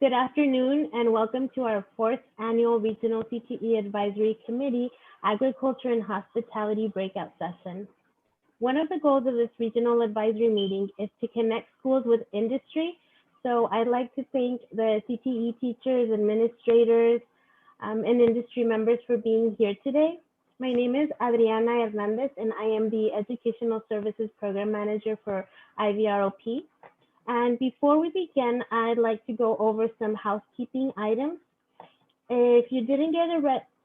Good afternoon and welcome to our fourth annual Regional CTE Advisory Committee Agriculture and Hospitality Breakout Session. One of the goals of this regional advisory meeting is to connect schools with industry. So I'd like to thank the CTE teachers, administrators, and industry members for being here today. My name is Adriana Hernandez and I am the Educational Services Program Manager for IVROP. And before we begin, I'd like to go over some housekeeping items. If you didn't get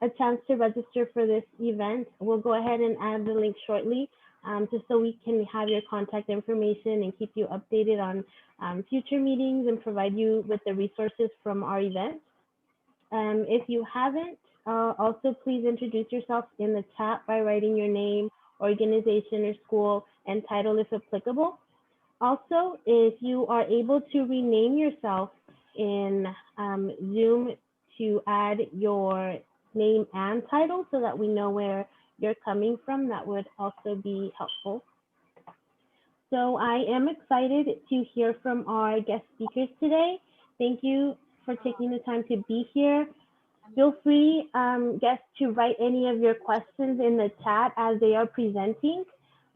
a chance to register for this event, we'll go ahead and add the link shortly, just so we can have your contact information and keep you updated on future meetings and provide you with the resources from our event. If you haven't, also please introduce yourself in the chat by writing your name, organization, or school, and title if applicable. Also, if you are able to rename yourself in Zoom to add your name and title so that we know where you're coming from, that would also be helpful. So I am excited to hear from our guest speakers today. Thank you for taking the time to be here. Feel free, guests, to write any of your questions in the chat as they are presenting.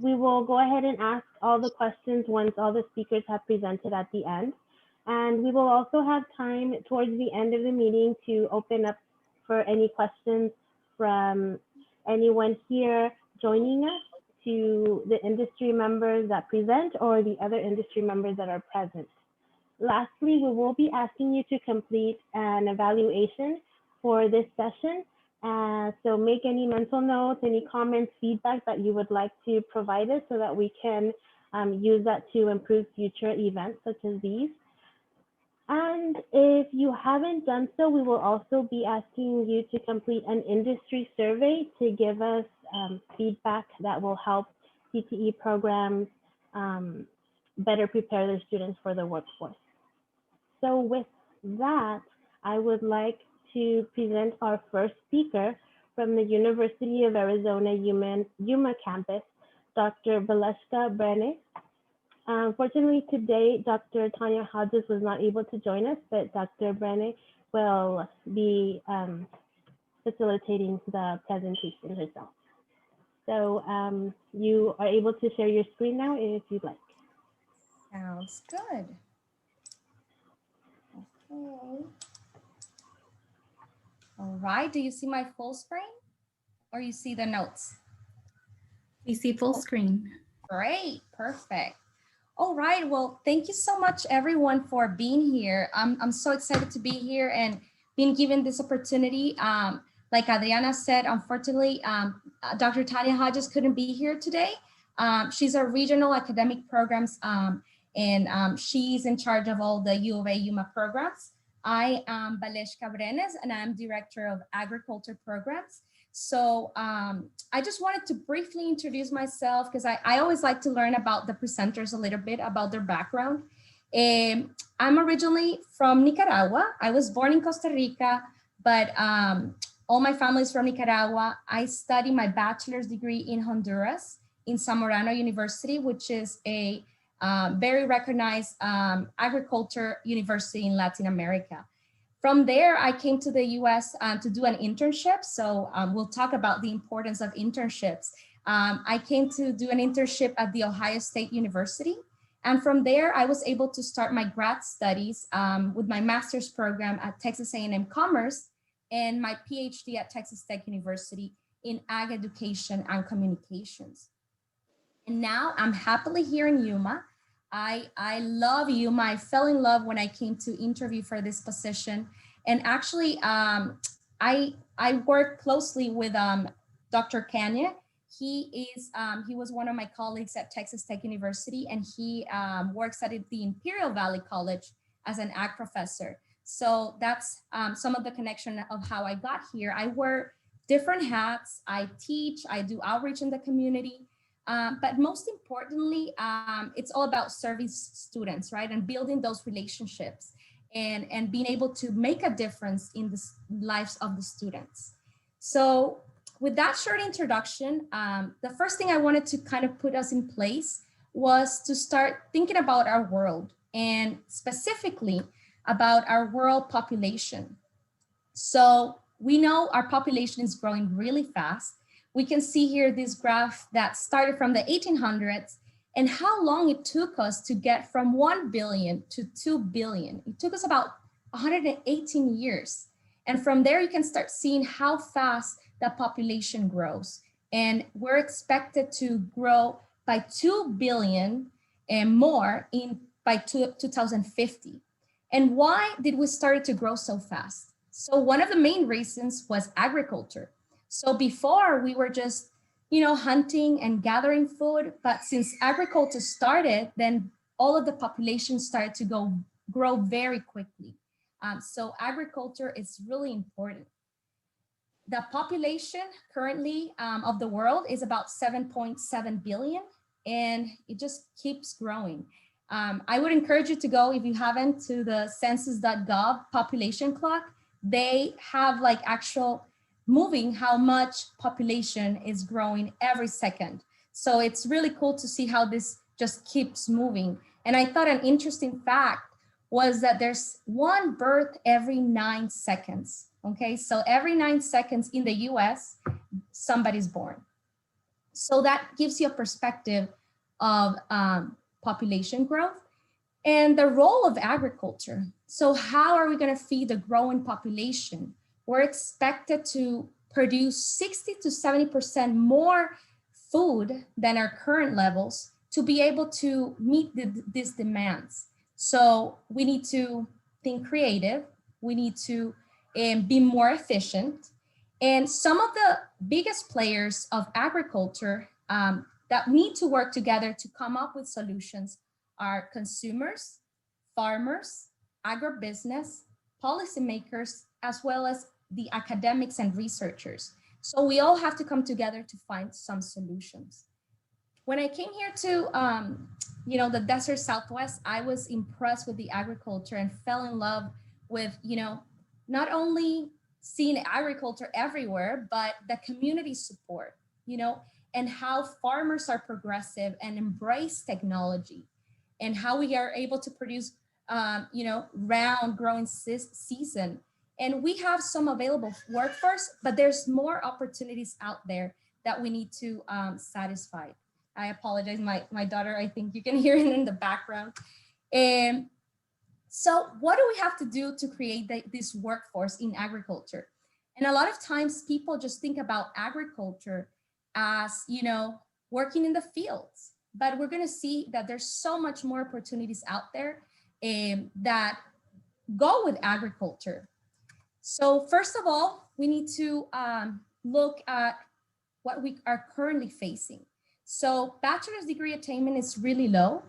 We will go ahead and ask all the questions once all the speakers have presented at the end. And we will also have time towards the end of the meeting to open up for any questions from anyone here joining us, to the industry members that present or the other industry members that are present. Lastly, we will be asking you to complete an evaluation for this session. So make any mental notes, any comments, feedback that you would like to provide us so that we can use that to improve future events such as these. And if you haven't done so, we will also be asking you to complete an industry survey to give us feedback that will help CTE programs better prepare their students for the workforce. So with that, I would like to present our first speaker from the University of Arizona Yuma campus, Dr. Baleshkah Brenes. Unfortunately, today, Dr. Tanya Hodges was not able to join us, but Dr. Brenes will be facilitating the presentation herself. So you are able to share your screen now if you'd like. Sounds good. Okay. All right, do you see my full screen or you see the notes? We see full screen. Great, perfect. All right, well, thank you so much everyone for being here. I'm so excited to be here and being given this opportunity. Like Adriana said, unfortunately, Dr. Tanya Hodges couldn't be here today. She's our regional academic programs and she's in charge of all the U of A Yuma programs. I am Baleshkah Brenes and I'm Director of Agriculture Programs. So I just wanted to briefly introduce myself because I always like to learn about the presenters a little bit about their background. I'm originally from Nicaragua. I was born in Costa Rica, but all my family is from Nicaragua. I studied my bachelor's degree in Honduras in Zamorano University, which is a very recognized agriculture university in Latin America. From there, I came to the US to do an internship. So we'll talk about the importance of internships. I came to do an internship at the Ohio State University. And from there, I was able to start my grad studies with my master's program at Texas A&M Commerce and my PhD at Texas Tech University in Ag Education and Communications. And now I'm happily here in Yuma. I love Yuma. I fell in love when I came to interview for this position. And actually, I work closely with Dr. Kanye. He was one of my colleagues at Texas Tech University, and he works at the Imperial Valley College as an ag professor. So that's some of the connection of how I got here. I wear different hats. I teach, I do outreach in the community. But most importantly, it's all about serving students, right? And building those relationships and being able to make a difference in the lives of the students. So with that short introduction, the first thing I wanted to kind of put us in place was to start thinking about our world. And specifically, about our world population. So we know our population is growing really fast. We can see here this graph that started from the 1800s and how long it took us to get from 1 billion to 2 billion. It took us about 118 years. And from there, you can start seeing how fast the population grows. And we're expected to grow by 2 billion and more by 2050. And why did we start to grow so fast? So one of the main reasons was agriculture. So before we were just, hunting and gathering food, but since agriculture started, then all of the population started to grow very quickly. So agriculture is really important. The population currently of the world is about 7.7 billion, and it just keeps growing. I would encourage you to go, if you haven't, to the census.gov population clock. They have like actual moving how much population is growing every second. So it's really cool to see how this just keeps moving. And I thought an interesting fact was that there's one birth every 9 seconds. Okay, so every 9 seconds in the US, somebody's born. So that gives you a perspective of population growth and the role of agriculture. So how are we going to feed the growing population? We're expected to produce 60 to 70% more food than our current levels to be able to meet these demands. So we need to think creative. We need to be more efficient. And some of the biggest players of agriculture that need to work together to come up with solutions are consumers, farmers, agribusiness, policymakers, as well as the academics and researchers. So we all have to come together to find some solutions. When I came here to the desert Southwest, I was impressed with the agriculture and fell in love with, not only seeing agriculture everywhere, but the community support, and how farmers are progressive and embrace technology, and how we are able to produce, round growing season. And we have some available workforce, but there's more opportunities out there that we need to satisfy. I apologize, my daughter, I think you can hear it in the background. And so what do we have to do to create this workforce in agriculture? And a lot of times people just think about agriculture as, working in the fields, but we're gonna see that there's so much more opportunities out there that go with agriculture. So first of all, we need to look at what we are currently facing. So bachelor's degree attainment is really low.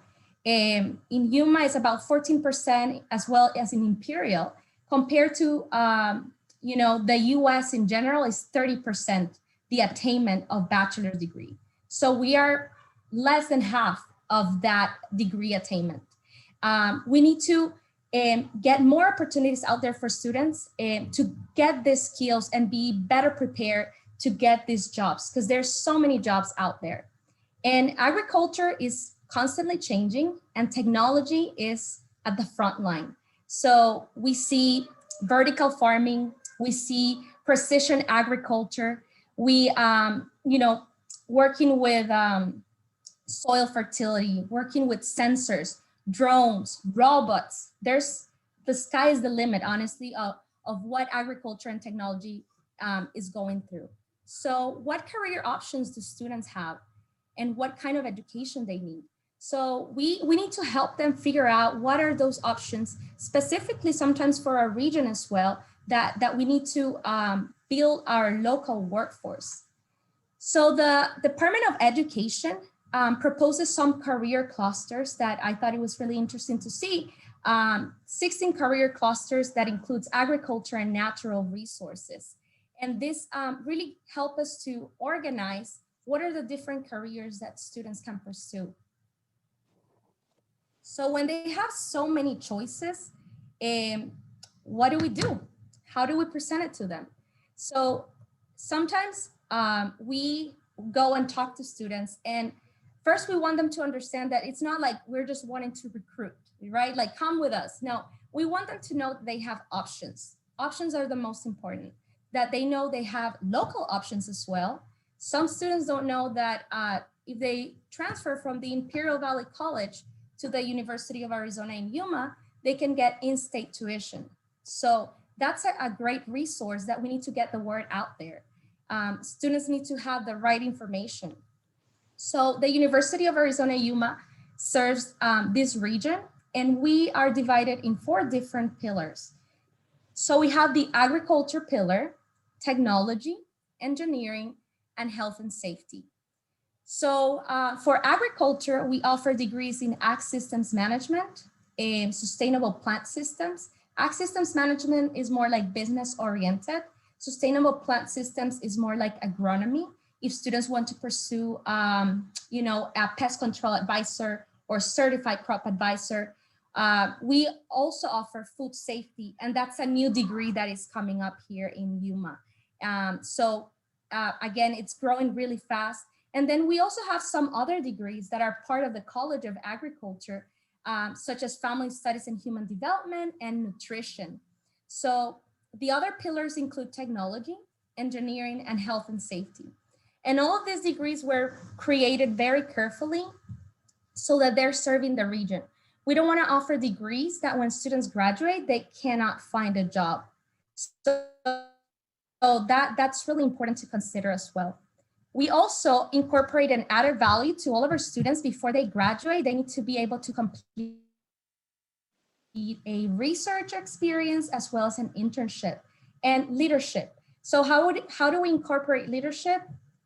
In Yuma, it's about 14%, as well as in Imperial, compared to, the US in general is 30%, the attainment of bachelor's degree. So we are less than half of that degree attainment. We need to get more opportunities out there for students to get these skills and be better prepared to get these jobs, because there's so many jobs out there. And agriculture is constantly changing, and technology is at the front line. So we see vertical farming, we see precision agriculture, we, working with soil fertility, working with sensors, drones, robots. The sky is the limit, honestly, of what agriculture and technology is going through. So what career options do students have, and what kind of education they need? So we need to help them figure out what are those options, specifically sometimes for our region as well, that we need to build our local workforce. So the Department of Education proposes some career clusters that I thought it was really interesting to see. 16 career clusters that includes agriculture and natural resources. And this really help us to organize what are the different careers that students can pursue. So when they have so many choices, what do? How do we present it to them? So sometimes we go and talk to students, and first we want them to understand that it's not like we're just wanting to recruit, right? Like come with us. No, we want them to know that they have options. Options are the most important, that they know they have local options as well. Some students don't know that if they transfer from the Imperial Valley College to the University of Arizona in Yuma, they can get in-state tuition. So that's a great resource that we need to get the word out there. Students need to have the right information. So the University of Arizona Yuma serves this region, and we are divided in 4 different pillars. So we have the agriculture pillar, technology, engineering, and health and safety. So for agriculture, we offer degrees in Ag Systems Management and Sustainable Plant Systems. Ag Systems Management is more like business oriented. Sustainable Plant Systems is more like agronomy. If students want to pursue, you know, a pest control advisor or certified crop advisor, we also offer food safety, and that's a new degree that is coming up here in Yuma. Again, it's growing really fast. And then we also have some other degrees that are part of the College of Agriculture, such as Family Studies and Human Development and Nutrition. So the other pillars include technology, engineering, and health and safety. And all of these degrees were created very carefully so that they're serving the region. We don't want to offer degrees that when students graduate, they cannot find a job. So that's really important to consider as well. We also incorporate an added value to all of our students. Before they graduate, they need to be able to complete a research experience as well as an internship and leadership. So how do we incorporate leadership?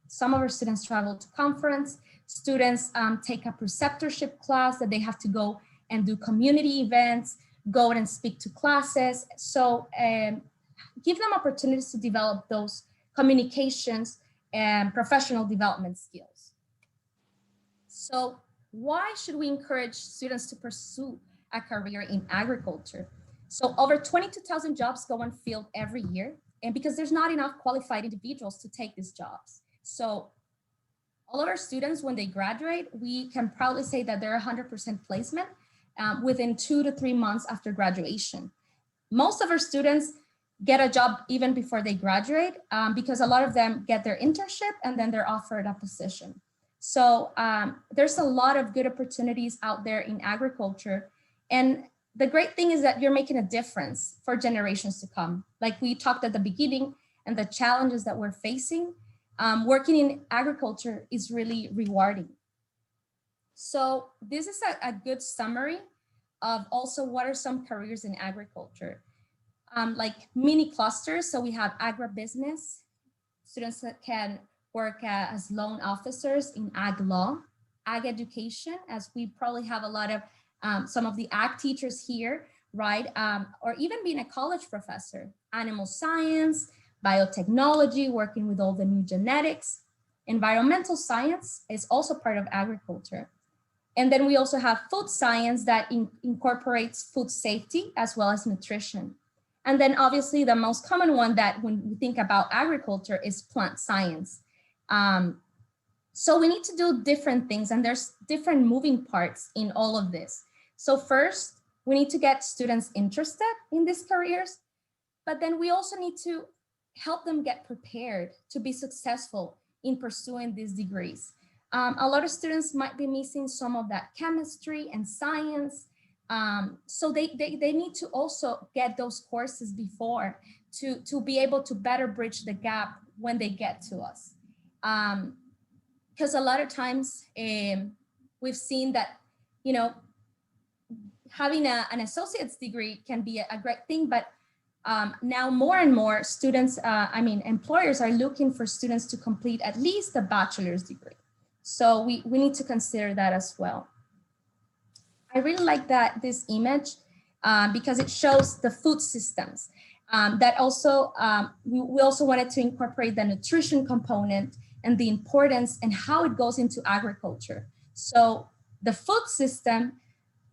Some of our students travel to conference. Students take a preceptorship class that they have to go and do community events, go and speak to classes. So give them opportunities to develop those communications and professional development skills. So why should we encourage students to pursue a career in agriculture? So over 22,000 jobs go unfilled every year, and because there's not enough qualified individuals to take these jobs. So all of our students, when they graduate, we can proudly say that they're 100% placement within 2 to 3 months after graduation. Most of our students get a job even before they graduate because a lot of them get their internship and then they're offered a position. So there's a lot of good opportunities out there in agriculture. And the great thing is that you're making a difference for generations to come. Like we talked at the beginning and the challenges that we're facing, working in agriculture is really rewarding. So this is a good summary of also what are some careers in agriculture. Like mini clusters. So we have agribusiness, students that can work as loan officers in ag law, ag education, as we probably have a lot of some of the ag teachers here, right? Or even being a college professor, animal science, biotechnology, working with all the new genetics. Environmental science is also part of agriculture. And then we also have food science that incorporates food safety as well as nutrition. And then obviously the most common one that when we think about agriculture is plant science. So we need to do different things, and there's different moving parts in all of this. So first, we need to get students interested in these careers, but then we also need to help them get prepared to be successful in pursuing these degrees. A lot of students might be missing some of that chemistry and science. So they need to also get those courses before to be able to better bridge the gap when they get to us. Because a lot of times we've seen that, you know, having an associate's degree can be a great thing, but now more and more students, employers are looking for students to complete at least a bachelor's degree. So we need to consider that as well. I really like this image because it shows the food systems. That also, we also wanted to incorporate the nutrition component and the importance and how it goes into agriculture. So the food system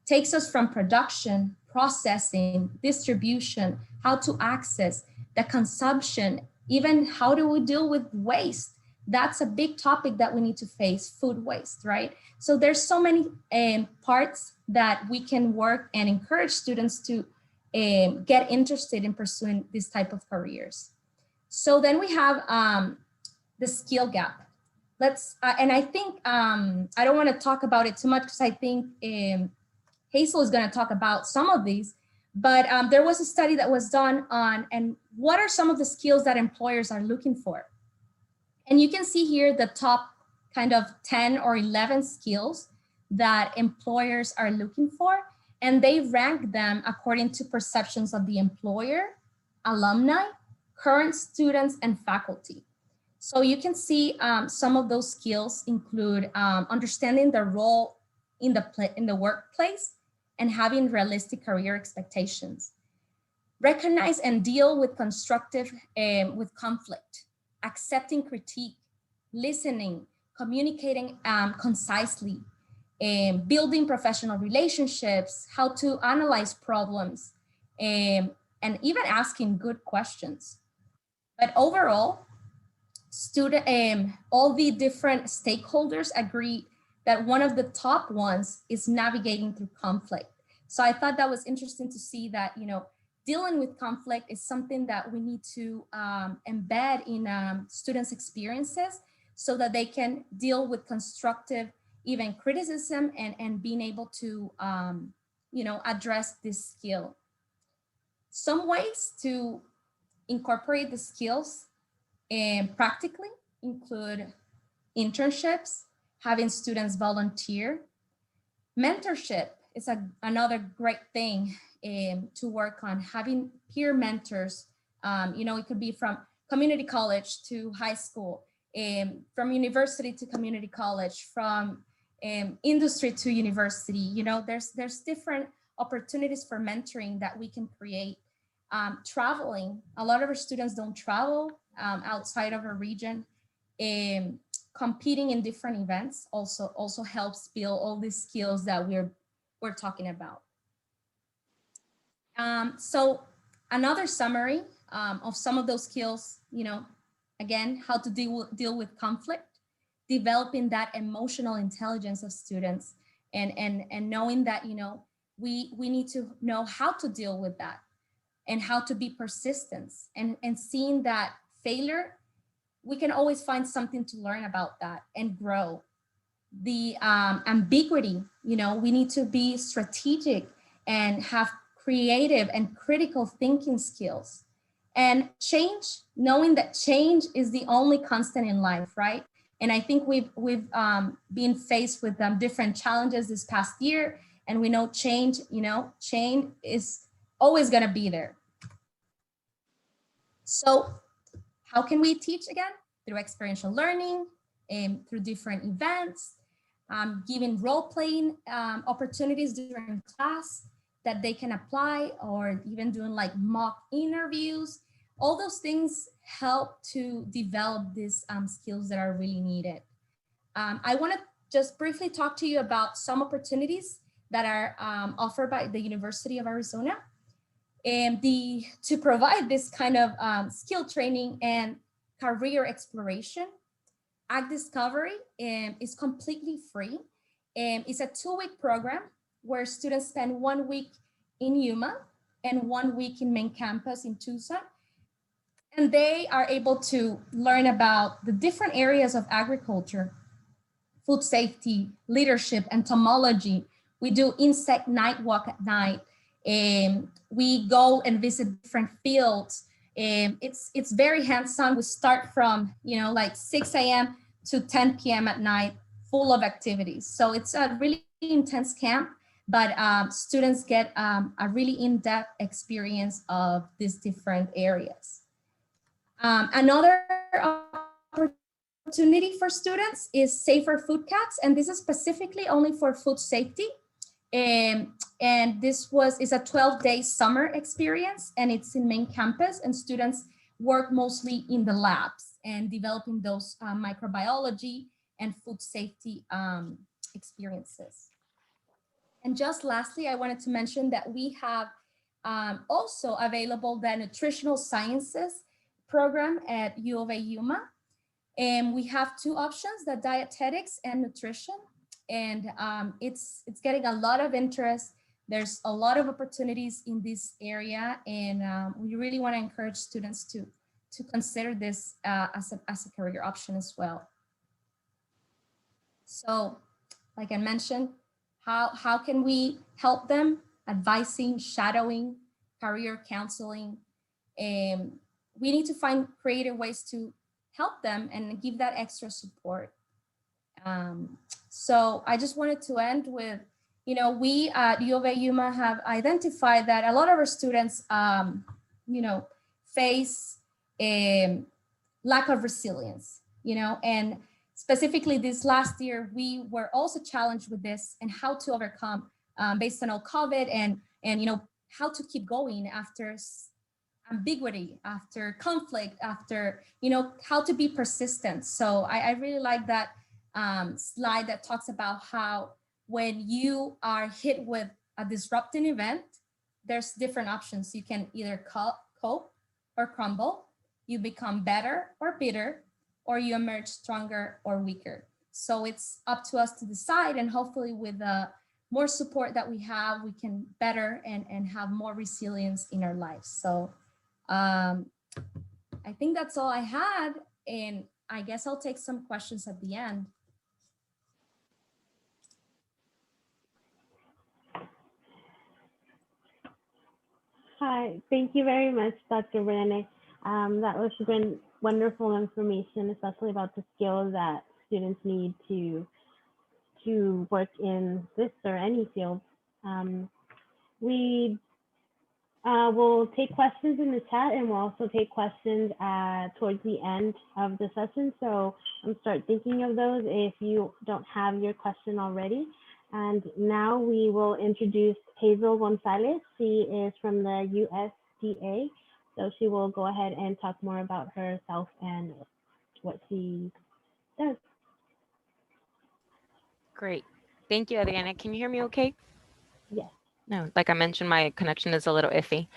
takes us from production, processing, distribution, how to access, the consumption, even how do we deal with waste that's a big topic that we need to face, food waste, right? So there's so many parts that we can work and encourage students to get interested in pursuing this type of careers. So then we have the skill gap. And I think, I don't want to talk about it too much because I think Hazel is going to talk about some of these, but there was a study that was done on, and what are some of the skills that employers are looking for? And you can see here the top kind of 10 or 11 skills that employers are looking for, and they rank them according to perceptions of the employer, alumni, current students, and faculty. So you can see some of those skills include understanding the role in the workplace and having realistic career expectations. Recognize and deal with with conflict, accepting critique, listening, communicating concisely, building professional relationships, how to analyze problems, and even asking good questions. But overall, all the different stakeholders agree that one of the top ones is navigating through conflict. So I thought that was interesting to see that, dealing with conflict is something that we need to embed in students' experiences so that they can deal with constructive, even criticism, and being able to, address this skill. Some ways to incorporate the skills practically include internships, having students volunteer. Mentorship is another great thing to work on, having peer mentors. It could be from community college to high school, from university to community college, from industry to university. There's different opportunities for mentoring that we can create. Traveling, a lot of our students don't travel outside of our region. Competing in different events also helps build all these skills that we're talking about. So another summary of some of those skills, again, how to deal with conflict, developing that emotional intelligence of students, and knowing that, we need to know how to deal with that and how to be persistent, and seeing that failure, we can always find something to learn about that and grow. The ambiguity, we need to be strategic and have creative and critical thinking skills. And change, knowing that change is the only constant in life, right? And I think we've been faced with different challenges this past year, and we know change is always going to be there. So how can we teach again? Through experiential learning, through different events, giving role-playing opportunities during class that they can apply, or even doing like mock interviews. All those things help to develop these skills that are really needed. I want to just briefly talk to you about some opportunities that are offered by the University of Arizona. And to provide this kind of skill training and career exploration, ACT Discovery is completely free. It's a 2-week program where students spend 1 week in Yuma and 1 week in main campus in Tucson. And they are able to learn about the different areas of agriculture, food safety, leadership, entomology. We do insect night walk at night. We go and visit different fields. It's very hands-on. We start from, like 6 a.m. to 10 p.m. at night, full of activities. So it's a really intense camp, but students get a really in-depth experience of these different areas. Another opportunity for students is Safer Food Cats, and this is specifically only for food safety. And this is a 12-day summer experience, and it's in main campus, and students work mostly in the labs and developing those microbiology and food safety experiences. And just lastly, I wanted to mention that we have also available the nutritional sciences program at U of A Yuma. And we have two options, the dietetics and nutrition. And it's getting a lot of interest. There's a lot of opportunities in this area. And we really want to encourage students to consider this as a career option as well. So like I mentioned, how can we help them? Advising, shadowing, career counseling. And we need to find creative ways to help them and give that extra support. So I just wanted to end with, you know, we at U of A Yuma have identified that a lot of our students, you know, face a lack of resilience, you know, and specifically this last year, we were also challenged with this and how to overcome based on all COVID and, you know, how to keep going after ambiguity, after conflict, after, you know, how to be persistent. So I really like that slide that talks about how when you are hit with a disrupting event, there's different options. You can either cope or crumble, you become better or bitter, or you emerge stronger or weaker. So it's up to us to decide, and hopefully with the more support that we have, we can better and have more resilience in our lives. So I think that's all I had, and I guess I'll take some questions at the end. Hi, thank you very much, Dr. Brenes. That was wonderful information, especially about the skills that students need to work in this or any field. We will take questions in the chat, and we'll also take questions towards the end of the session. So start thinking of those if you don't have your question already. And now we will introduce Hazel Gonzalez. She is from the USDA. So she will go ahead and talk more about herself and what she does. Great. Thank you, Adriana. Can you hear me okay? Yes. No, like I mentioned, my connection is a little iffy.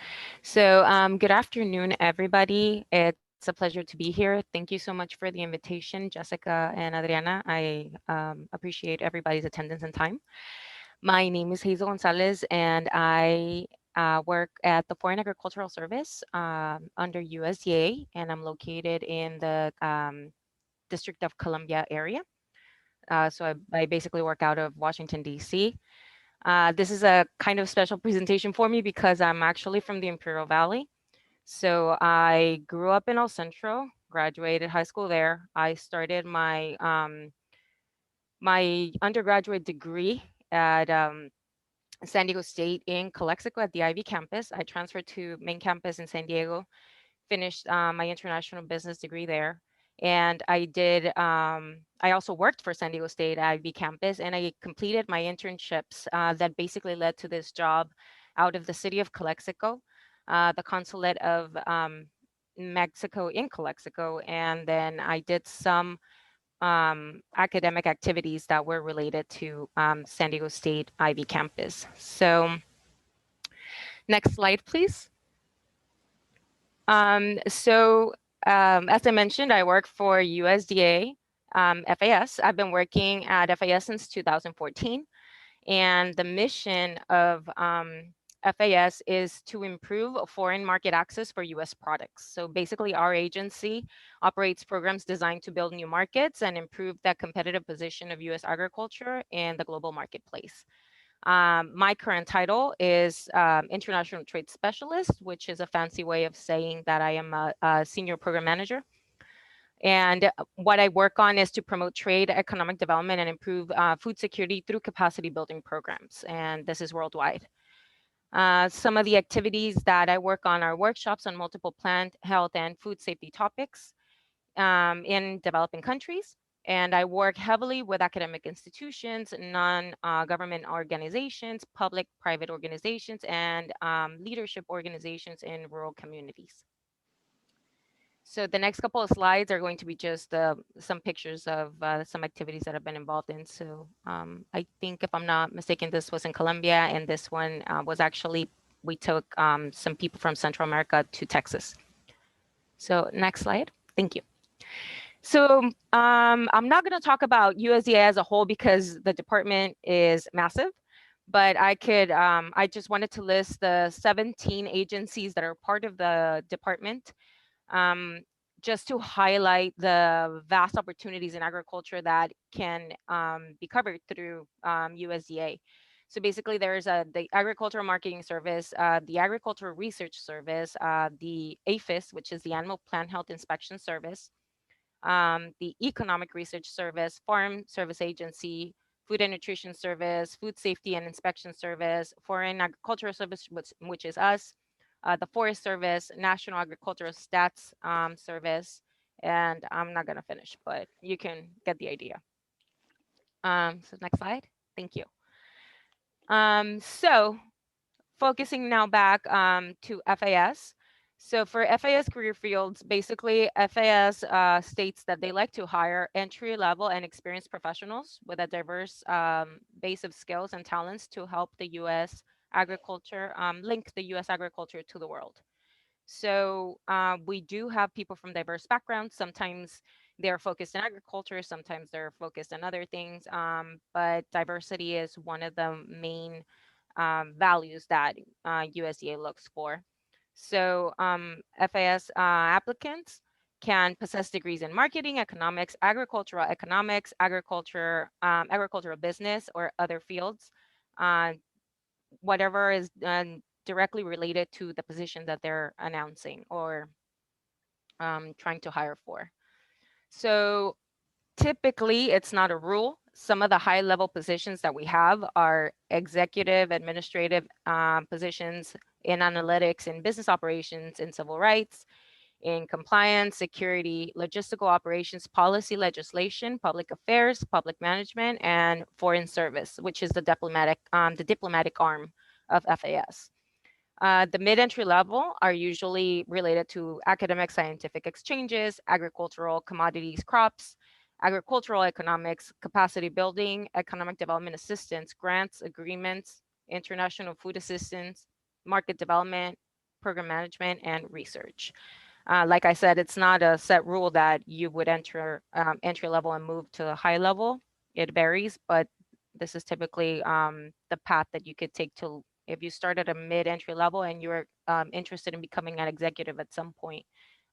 So good afternoon, everybody. It's a pleasure to be here. Thank you so much for the invitation, Jessica and Adriana. I appreciate everybody's attendance and time. My name is Hazel Gonzalez, and I work at the Foreign Agricultural Service under USDA, and I'm located in the District of Columbia area. So I basically work out of Washington, D.C. This is a kind of special presentation for me because I'm actually from the Imperial Valley. So I grew up in El Centro, graduated high school there. I started my my undergraduate degree at San Diego State in Calexico at the Ivy campus. I transferred to main campus in San Diego, finished my international business degree there. And I did, I also worked for San Diego State Ivy campus, and I completed my internships that basically led to this job out of the city of Calexico, the consulate of Mexico in Calexico. And then I did some academic activities that were related to San Diego State Ivy campus. So next slide, please. As I mentioned, I work for USDA FAS. I've been working at FAS since 2014. And the mission of FAS is to improve foreign market access for US products. So basically our agency operates programs designed to build new markets and improve the competitive position of US agriculture in the global marketplace. My current title is International Trade Specialist, which is a fancy way of saying that I am a senior program manager. And what I work on is to promote trade, economic development, and improve food security through capacity building programs. And this is worldwide. Some of the activities that I work on are workshops on multiple plant health and food safety topics in developing countries. And I work heavily with academic institutions, non-government organizations, public-private organizations, and leadership organizations in rural communities. So the next couple of slides are going to be just some pictures of some activities that I've been involved in. So I think if I'm not mistaken, this was in Colombia, and this one was actually, we took some people from Central America to Texas. So next slide, thank you. So I'm not going to talk about USDA as a whole because the department is massive, but I just wanted to list the 17 agencies that are part of the department, um, just to highlight the vast opportunities in agriculture that can be covered through USDA. So basically there's the Agricultural Marketing Service, the Agricultural Research Service, the APHIS, which is the Animal Plant Health Inspection Service, the Economic Research Service, Farm Service Agency, Food and Nutrition Service, Food Safety and Inspection Service, Foreign Agricultural Service, which is us, the Forest Service, National Agricultural Stats Service, and I'm not going to finish, but you can get the idea. So next slide. Thank you. So focusing now back to FAS. So for FAS career fields, basically FAS states that they like to hire entry level and experienced professionals with a diverse base of skills and talents to help the U.S. agriculture, link the U.S. agriculture to the world. So we do have people from diverse backgrounds. Sometimes they're focused in agriculture, sometimes they're focused in other things, but diversity is one of the main values that USDA looks for. So FAS applicants can possess degrees in marketing, economics, agricultural economics, agricultural business, or other fields, whatever is directly related to the position that they're announcing or trying to hire for. So typically, it's not a rule. Some of the high level positions that we have are executive, administrative positions in analytics, in business operations, in civil rights, in compliance, security, logistical operations, policy, legislation, public affairs, public management, and foreign service, which is the diplomatic arm of FAS. The mid-entry level are usually related to academic scientific exchanges, agricultural commodities, crops, agricultural economics, capacity building, economic development assistance, grants, agreements, international food assistance, market development, program management, and research. Like I said, it's not a set rule that you would enter entry level and move to a high level. It varies, but this is typically the path that you could take to, if you start at a mid-entry level and you're interested in becoming an executive at some point,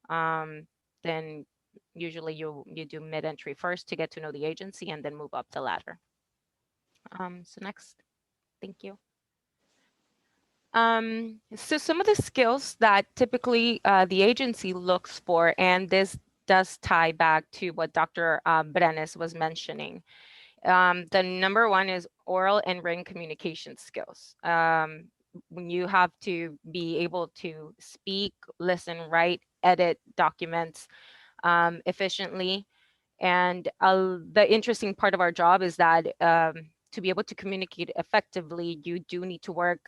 then usually you do mid-entry first to get to know the agency and then move up the ladder. So next, thank you. So some of the skills that typically the agency looks for, and this does tie back to what Dr. Brenes was mentioning. The number one is oral and written communication skills. When you have to be able to speak, listen, write, edit documents efficiently. And the interesting part of our job is that to be able to communicate effectively, you do need to work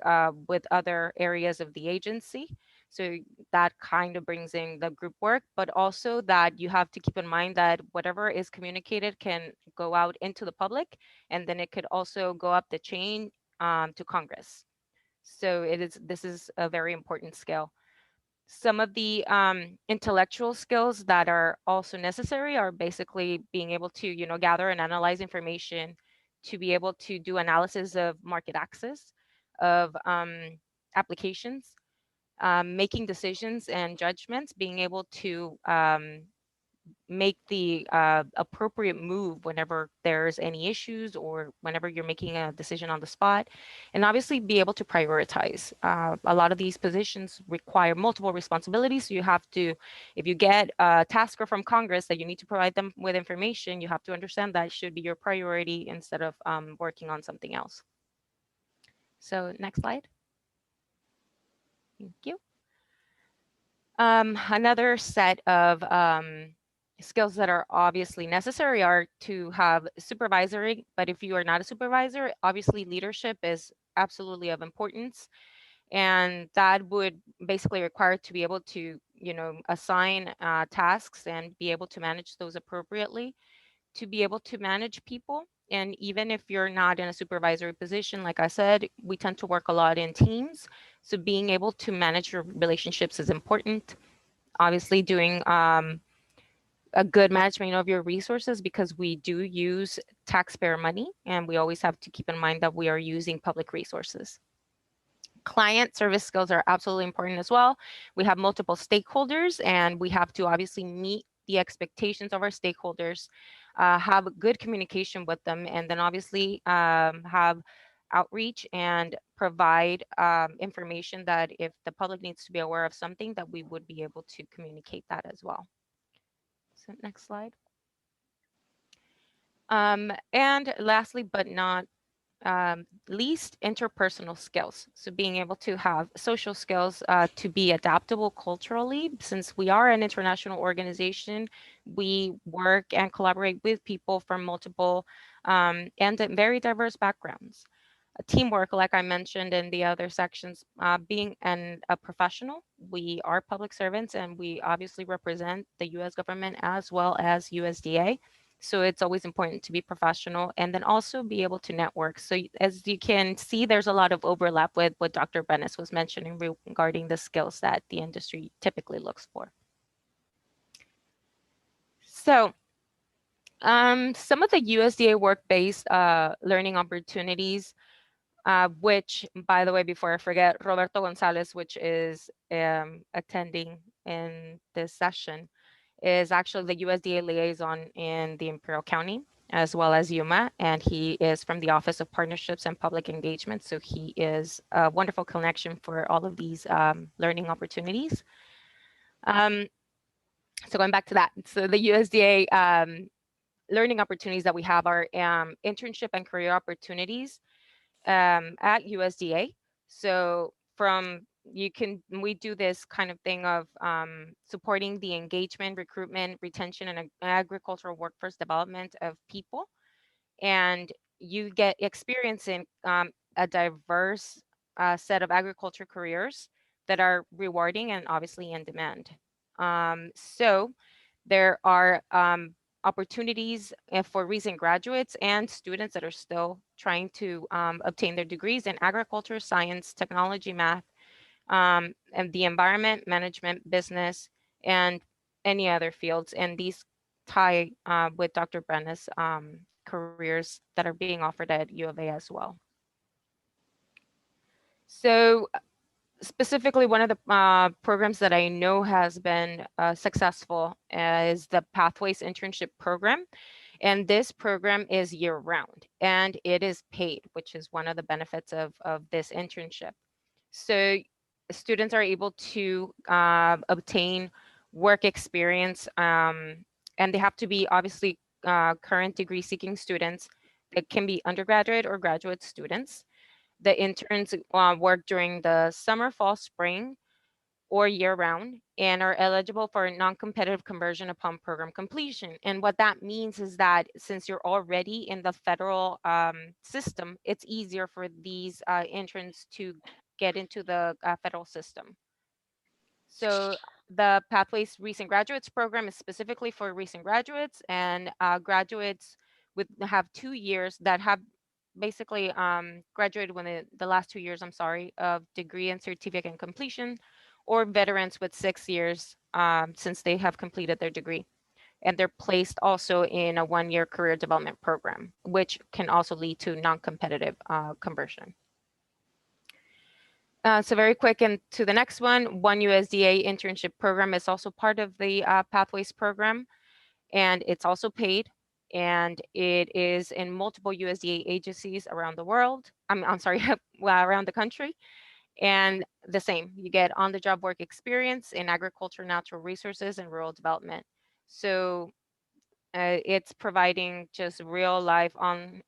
with other areas of the agency. So that kind of brings in the group work, but also that you have to keep in mind that whatever is communicated can go out into the public, and then it could also go up the chain to Congress. So this is a very important skill. Some of the intellectual skills that are also necessary are basically being able to, gather and analyze information, to be able to do analysis of market access, of applications, making decisions and judgments, being able to make the appropriate move whenever there's any issues or whenever you're making a decision on the spot, and obviously be able to prioritize. A lot of these positions require multiple responsibilities, so you have to, if you get a tasker from Congress that you need to provide them with information, you have to understand that should be your priority instead of working on something else. So next slide. Thank you. Another set of skills that are obviously necessary are to have supervisory, but if you are not a supervisor, obviously leadership is absolutely of importance. And that would basically require to be able to, assign tasks and be able to manage those appropriately, to be able to manage people. And even if you're not in a supervisory position, like I said, we tend to work a lot in teams. So being able to manage your relationships is important. Obviously doing a good management of your resources, because we do use taxpayer money, and we always have to keep in mind that we are using public resources. Client service skills are absolutely important as well. We have multiple stakeholders, and we have to obviously meet the expectations of our stakeholders, have good communication with them, and then obviously have outreach and provide information that if the public needs to be aware of something, that we would be able to communicate that as well. So next slide. And lastly, but not least, interpersonal skills. So being able to have social skills to be adaptable culturally. Since we are an international organization, we work and collaborate with people from multiple and very diverse backgrounds. Teamwork, like I mentioned in the other sections, being a professional. We are public servants, and we obviously represent the US government as well as USDA. So it's always important to be professional, and then also be able to network. So as you can see, there's a lot of overlap with what Dr. Brenes was mentioning regarding the skills that the industry typically looks for. So some of the USDA work-based learning opportunities, which, by the way, before I forget, Roberto Gonzalez, which is attending in this session, is actually the USDA liaison in the Imperial County, as well as Yuma, and he is from the Office of Partnerships and Public Engagement. So he is a wonderful connection for all of these learning opportunities. So going back to that, so the USDA learning opportunities that we have are internship and career opportunities at USDA. So we do this kind of thing of supporting the engagement, recruitment, retention, and agricultural workforce development of people. And you get experience in a diverse set of agriculture careers that are rewarding and obviously in demand. So there are opportunities for recent graduates and students that are still trying to obtain their degrees in agriculture, science, technology, math, and the environment, management, business, and any other fields. And these tie with Dr. Brenes' careers that are being offered at U of A as well. So specifically, one of the programs that I know has been successful is the Pathways Internship Program. And this program is year-round, and it is paid, which is one of the benefits of this internship. So students are able to obtain work experience, and they have to be obviously current degree-seeking students. It can be undergraduate or graduate students. The interns work during the summer, fall, spring, or year-round, and are eligible for a non-competitive conversion upon program completion. And what that means is that since you're already in the federal system, it's easier for these interns to get into the federal system. So the Pathways Recent Graduates program is specifically for recent graduates, and graduates would have 2 years that have basically graduated when the last 2 years, of degree and certificate completion, or veterans with 6 years since they have completed their degree. And they're placed also in a 1-year career development program, which can also lead to non-competitive conversion. So very quick, and to the next one USDA internship program is also part of the Pathways program, and it's also paid, and it is in multiple USDA agencies around the world. I'm sorry, well, around the country. And the same, you get on-the-job work experience in agriculture, natural resources, and rural development. So it's providing just real life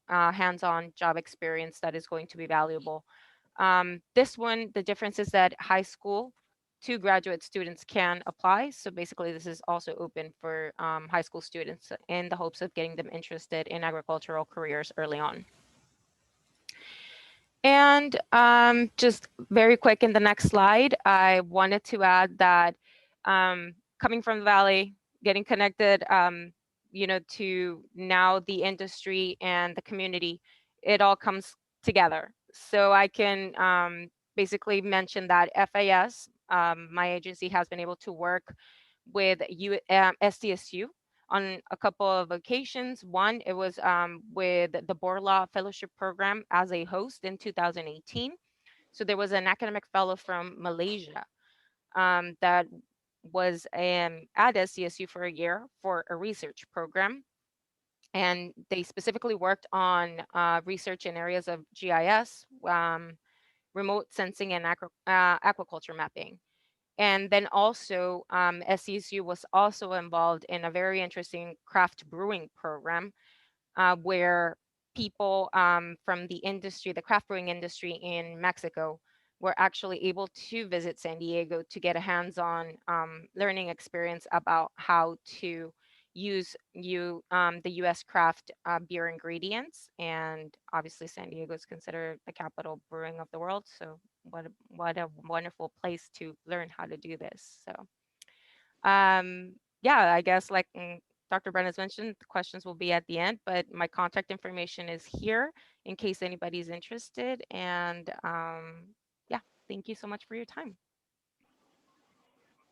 hands-on job experience that is going to be valuable. This one, the difference is that high school to graduate students can apply. So basically, this is also open for high school students in the hopes of getting them interested in agricultural careers early on. And just very quick in the next slide, I wanted to add that coming from the Valley, getting connected, to now the industry and the community, it all comes together. So I can basically mention that FAS, my agency, has been able to work with SDSU on a couple of occasions. One, it was with the Borlaug Fellowship Program as a host in 2018. So there was an academic fellow from Malaysia that was at SCSU for a year for a research program. And they specifically worked on research in areas of GIS, remote sensing, and aquaculture mapping. And then also SCSU was also involved in a very interesting craft brewing program where people from the industry, the craft brewing industry in Mexico, were actually able to visit San Diego to get a hands-on learning experience about how to use the U.S. craft beer ingredients. And obviously San Diego is considered the capital brewing of the world. So what a wonderful place to learn how to do this. So yeah, I guess like Dr. Brenes mentioned, the questions will be at the end, but my contact information is here in case anybody's interested. And yeah, thank you so much for your time.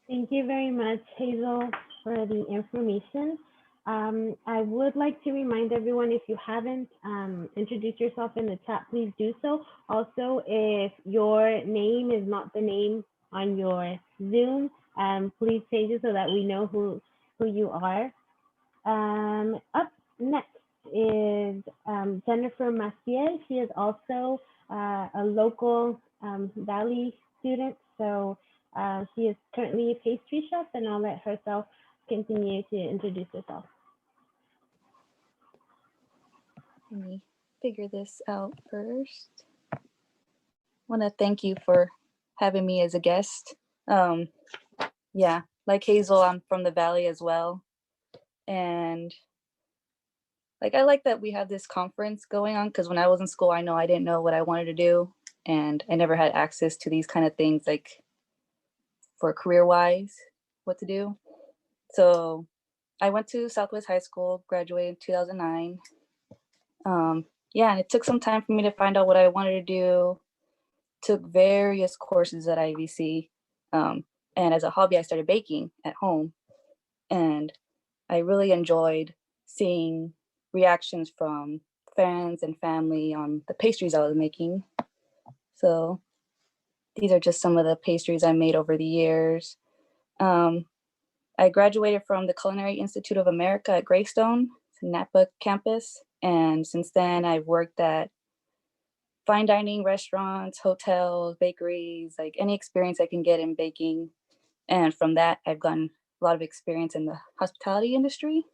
Thank you very much, Hazel, for the information. I would like to remind everyone, if you haven't introduced yourself in the chat, please do so. Also, if your name is not the name on your Zoom, please change it so that we know who you are. Up next is Jennifer Maciel. She is also a local Valley student, so she is currently a pastry chef, and I'll let herself continue to introduce herself. Let me figure this out first. I want to thank you for having me as a guest. Yeah, like Hazel, I'm from the Valley as well. And like, I like that we have this conference going on, because when I was in school, I know I didn't know what I wanted to do. And I never had access to these kind of things, like for career-wise, what to do. So I went to Southwest High School, graduated in 2009. Yeah, and it took some time for me to find out what I wanted to do. Took various courses at IVC. And as a hobby, I started baking at home. And I really enjoyed seeing reactions from friends and family on the pastries I was making. So these are just some of the pastries I made over the years. I graduated from the Culinary Institute of America at Greystone, Napa campus. And since then I've worked at fine dining restaurants, hotels, bakeries, like any experience I can get in baking. And from that, I've gotten a lot of experience in the hospitality industry.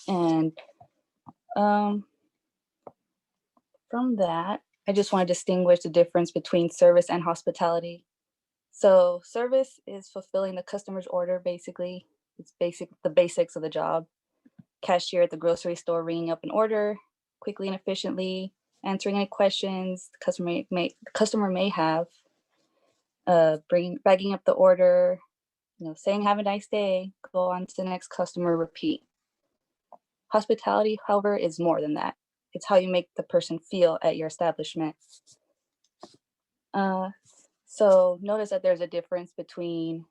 And from that, I just want to distinguish the difference between service and hospitality. So service is fulfilling the customer's order, basically. It's the basics of the job. Cashier at the grocery store ringing up an order quickly and efficiently, answering any questions the customer may have, bagging up the order, saying have a nice day, go on to the next customer, repeat. Hospitality, however, is more than that. It's how you make the person feel at your establishment. So notice that there's a difference between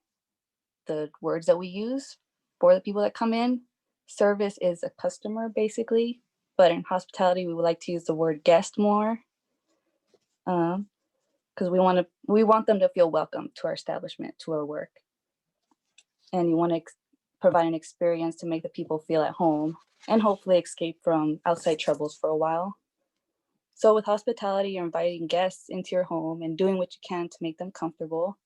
the words that we use for the people that come in. Service is a customer, basically, but in hospitality, we would like to use the word guest more, because we want them to feel welcome to our establishment, to our work. And you want to provide an experience to make the people feel at home and hopefully escape from outside troubles for a while. So with hospitality, you're inviting guests into your home and doing what you can to make them comfortable.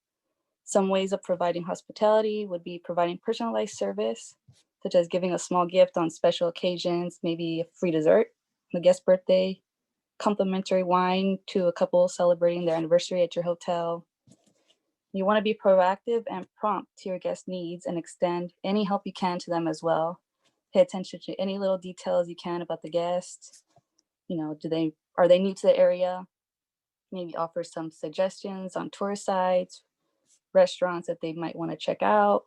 Some ways of providing hospitality would be providing personalized service, such as giving a small gift on special occasions, maybe a free dessert, the guest's birthday, complimentary wine to a couple celebrating their anniversary at your hotel. You want to be proactive and prompt to your guest needs and extend any help you can to them as well. Pay attention to any little details you can about the guests. Are they new to the area? Maybe offer some suggestions on tourist sites, restaurants that they might want to check out.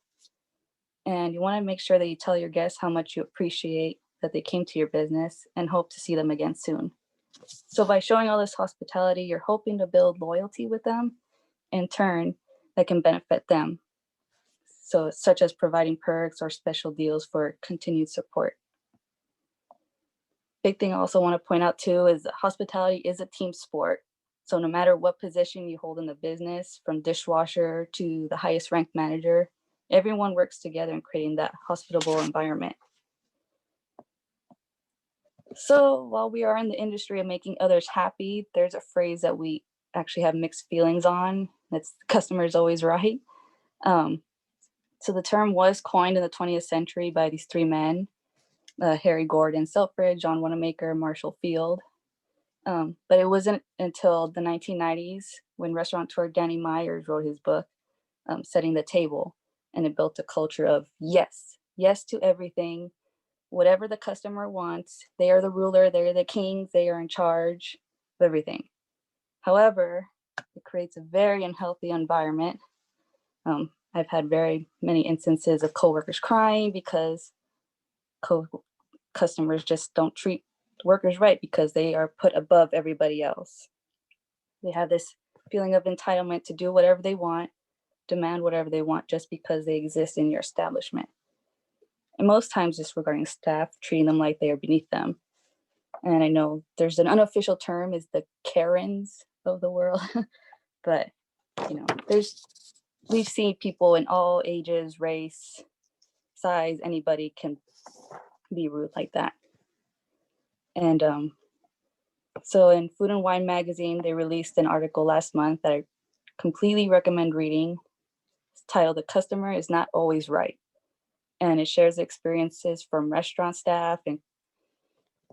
And you want to make sure that you tell your guests how much you appreciate that they came to your business and hope to see them again soon. So by showing all this hospitality, you're hoping to build loyalty with them. In turn, that can benefit them. So such as providing perks or special deals for continued support. Big thing I also want to point out too is that hospitality is a team sport. So no matter what position you hold in the business, from dishwasher to the highest ranked manager, everyone works together in creating that hospitable environment. So while we are in the industry of making others happy, there's a phrase that we actually have mixed feelings on. That's customer is always right. So the term was coined in the 20th century by these three men, Harry Gordon Selfridge, John Wanamaker, Marshall Field. But it wasn't until the 1990s when restaurateur Danny Myers wrote his book, Setting the Table, and it built a culture of yes, yes to everything, whatever the customer wants. They are the ruler, they're the kings, they are in charge of everything. However, it creates a very unhealthy environment. I've had very many instances of coworkers crying because customers just don't treat workers right because they are put above everybody else. They have this feeling of entitlement to do whatever they want, demand whatever they want just because they exist in your establishment. And most times it's regarding staff, treating them like they are beneath them. And I know there's an unofficial term is the Karens of the world, but you know, we've seen people in all ages, race, size, anybody can be rude like that. And so in Food and Wine magazine, they released an article last month that I completely recommend reading. It's titled "The Customer is Not Always Right." And it shares experiences from restaurant staff and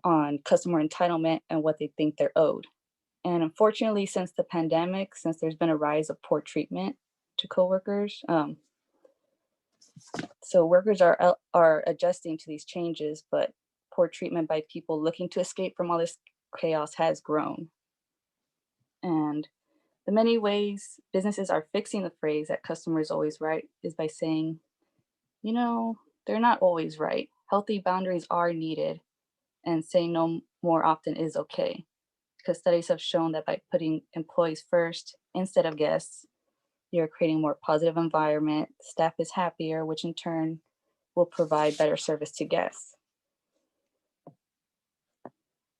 on customer entitlement and what they think they're owed. And unfortunately, since the pandemic, since there's been a rise of poor treatment to coworkers, so workers are adjusting to these changes, but poor treatment by people looking to escape from all this chaos has grown. And the many ways businesses are fixing the phrase that customer is always right is by saying, you know, they're not always right. Healthy boundaries are needed, and saying no more often is okay. Because studies have shown that by putting employees first instead of guests, you're creating a more positive environment, staff is happier, which in turn will provide better service to guests.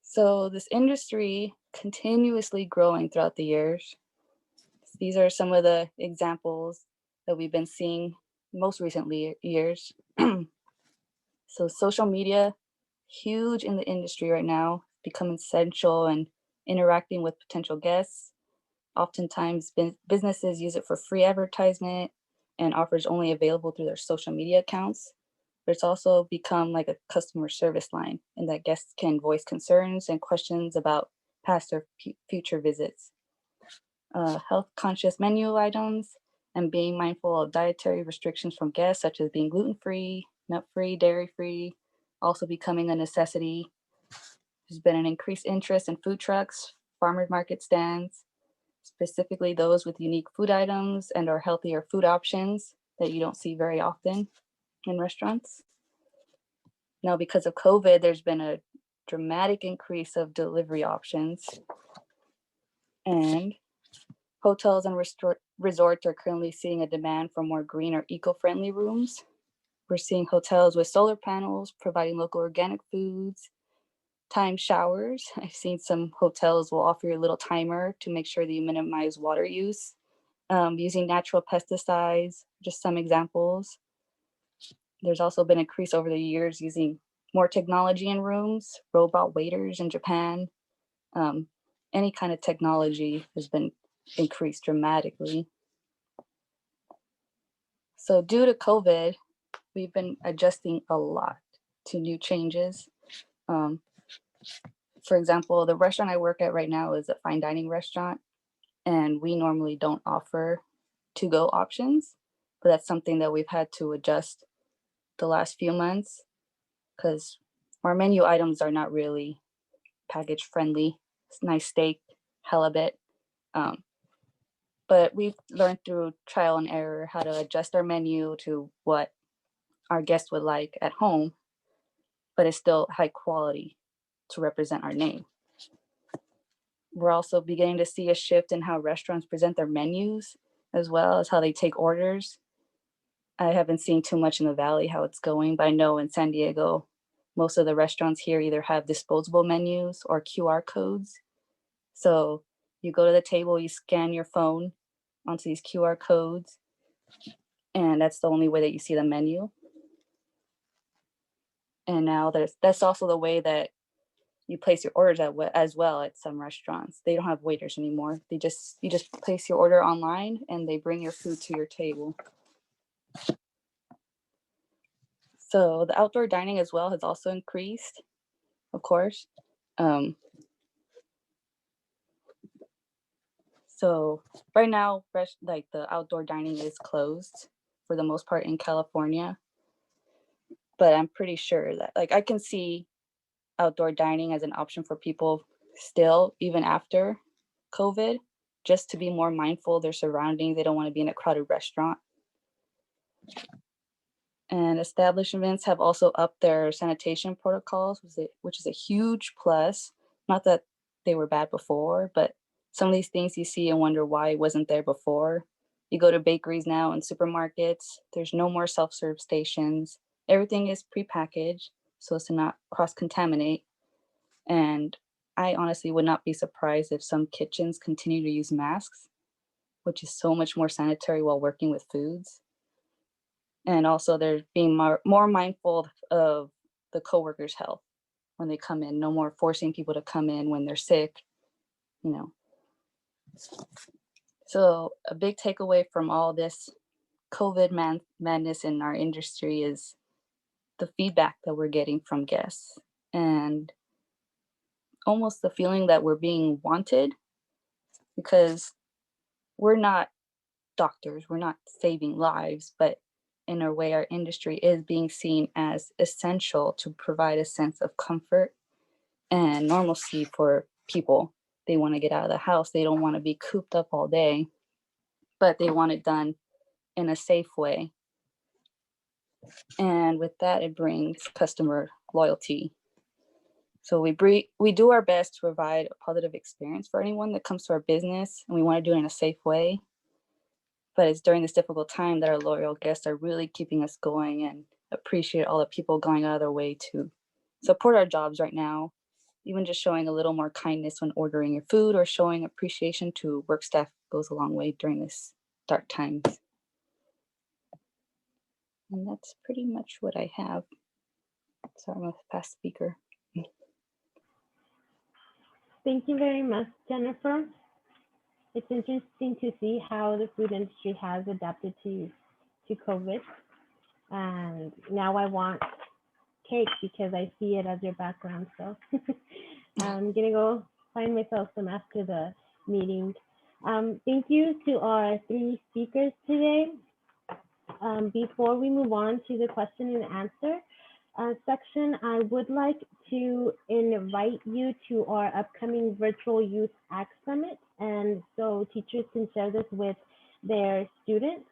So this industry continuously growing throughout the years. These are some of the examples that we've been seeing most recently years. So social media, huge in the industry right now, become essential and interacting with potential guests. Oftentimes businesses use it for free advertisement and offers only available through their social media accounts. But it's also become like a customer service line in that guests can voice concerns and questions about past or future visits. Health conscious menu items and being mindful of dietary restrictions from guests, such as being gluten-free, nut-free, dairy-free, also becoming a necessity. There's been an increased interest in food trucks, farmers market stands, specifically those with unique food items and or healthier food options that you don't see very often in restaurants. Now, because of COVID, there's been a dramatic increase of delivery options, and hotels and resorts are currently seeing a demand for more green or eco-friendly rooms. We're seeing hotels with solar panels providing local organic foods, timed showers. I've seen some hotels will offer you a little timer to make sure that you minimize water use, using natural pesticides, just some examples. There's also been an increase over the years using more technology in rooms, robot waiters in Japan. Any kind of technology has been increased dramatically. So due to COVID, we've been adjusting a lot to new changes. For example, the restaurant I work at right now is a fine dining restaurant, and we normally don't offer to-go options, but that's something that we've had to adjust the last few months because our menu items are not really package friendly. It's nice steak, halibut. But we've learned through trial and error how to adjust our menu to what our guests would like at home, but it's still high quality to represent our name. We're also beginning to see a shift in how restaurants present their menus, as well as how they take orders. I haven't seen too much in the Valley how it's going, but I know in San Diego, most of the restaurants here either have disposable menus or QR codes. So you go to the table, you scan your phone onto these QR codes, and that's the only way that you see the menu. And now that's also the way that you place your orders as well at some restaurants. They don't have waiters anymore. You just place your order online and they bring your food to your table. So the outdoor dining as well has also increased, of course. So right now, like the outdoor dining is closed for the most part in California. But I'm pretty sure that like I can see outdoor dining as an option for people still, even after COVID, just to be more mindful of their surroundings. They don't want to be in a crowded restaurant. And establishments have also upped their sanitation protocols, which is a huge plus. Not that they were bad before, but some of these things you see and wonder why it wasn't there before. You go to bakeries now and supermarkets, there's no more self-serve stations. Everything is prepackaged so as to not cross-contaminate. And I honestly would not be surprised if some kitchens continue to use masks, which is so much more sanitary while working with foods. And also they're being more mindful of the coworkers' health when they come in, no more forcing people to come in when they're sick, you know. So a big takeaway from all this COVID madness in our industry is the feedback that we're getting from guests and almost the feeling that we're being wanted, because we're not doctors, we're not saving lives, but in a way our industry is being seen as essential to provide a sense of comfort and normalcy for people. They want to get out of the house, they don't want to be cooped up all day, but they want it done in a safe way. And with that, it brings customer loyalty. So we do our best to provide a positive experience for anyone that comes to our business, and we want to do it in a safe way. But it's during this difficult time that our loyal guests are really keeping us going, and appreciate all the people going out of their way to support our jobs right now. Even just showing a little more kindness when ordering your food or showing appreciation to work staff goes a long way during this dark times. And that's pretty much what I have. Sorry, I'm a fast speaker. Thank you very much, Jennifer. It's interesting to see how the food industry has adapted to COVID. And now I want cake because I see it as your background. So I'm gonna go find myself some after the meeting. Thank you to our 3 speakers today. Before we move on to the question and answer section, I would like to invite you to our upcoming virtual Youth ACT Summit, and so teachers can share this with their students.